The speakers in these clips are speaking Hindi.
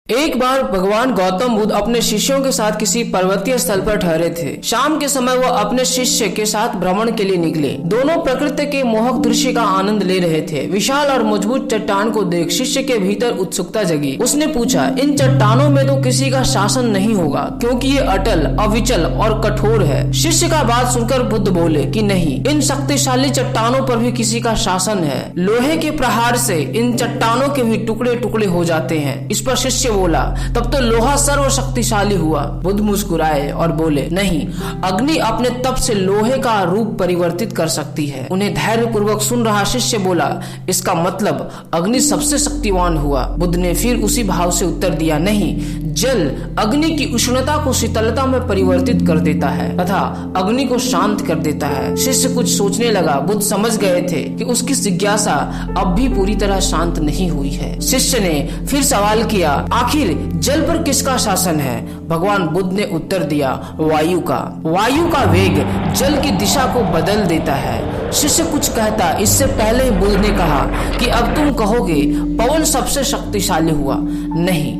एक बार भगवान गौतम बुद्ध अपने शिष्यों के साथ किसी पर्वतीय स्थल पर ठहरे थे। शाम के समय वह अपने शिष्य के साथ भ्रमण के लिए निकले। दोनों प्रकृति के मोहक दृश्य का आनंद ले रहे थे। विशाल और मजबूत चट्टान को देख शिष्य के भीतर उत्सुकता जगी। उसने पूछा, इन चट्टानों में तो किसी का शासन नहीं होगा, क्योंकि ये अटल, अविचल और कठोर है। शिष्य का बात सुनकर बुद्ध बोले कि नहीं, इन शक्तिशाली चट्टानों पर भी किसी का शासन है। लोहे के प्रहार से इन चट्टानों के भी टुकड़े टुकड़े हो जाते हैं। इस पर शिष्य बोला, तब तो लोहा सर्वशक्तिशाली हुआ। बुद्ध मुस्कुराए और बोले, नहीं, अग्नि अपने तप से लोहे का रूप परिवर्तित कर सकती है। उन्हें धैर्य पूर्वक सुन रहा शिष्य बोला, इसका मतलब अग्नि सबसे शक्तिवान हुआ। बुद्ध ने फिर उसी भाव से उत्तर दिया, नहीं, जल अग्नि की उष्णता को शीतलता में परिवर्तित कर देता है तथा अग्नि को शांत कर देता है। शिष्य कुछ सोचने लगा। बुद्ध समझ गए थे कि उसकी जिज्ञासा अब भी पूरी तरह शांत नहीं हुई है। शिष्य ने फिर सवाल किया, आखिर जल पर किसका शासन है? भगवान बुद्ध ने उत्तर दिया, वायु का। वायु का वेग जल की दिशा को बदल देता है। शिष्य कुछ कहता, इससे पहले ही बुद्ध ने कहा कि अब तुम कहोगे पवन सबसे शक्तिशाली हुआ। नहीं,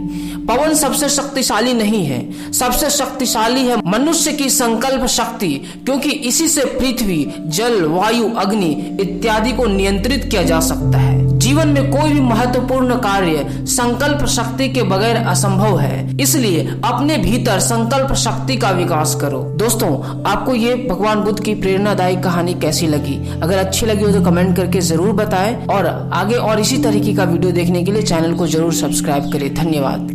पवन सबसे शक्तिशाली नहीं है। सबसे शक्तिशाली है मनुष्य की संकल्प शक्ति, क्योंकि इसी से पृथ्वी, जल, वायु, अग्नि इत्यादि को नियंत्रित किया जा सकता है। जीवन में कोई भी महत्वपूर्ण कार्य संकल्प शक्ति के बगैर असंभव है। इसलिए अपने भीतर संकल्प शक्ति का विकास करो। दोस्तों, आपको ये भगवान बुद्ध की प्रेरणादायी कहानी कैसी लगी? अगर अच्छी लगी हो तो कमेंट करके जरूर बताएं और आगे और इसी तरीके का वीडियो देखने के लिए चैनल को जरूर सब्सक्राइब करें। धन्यवाद।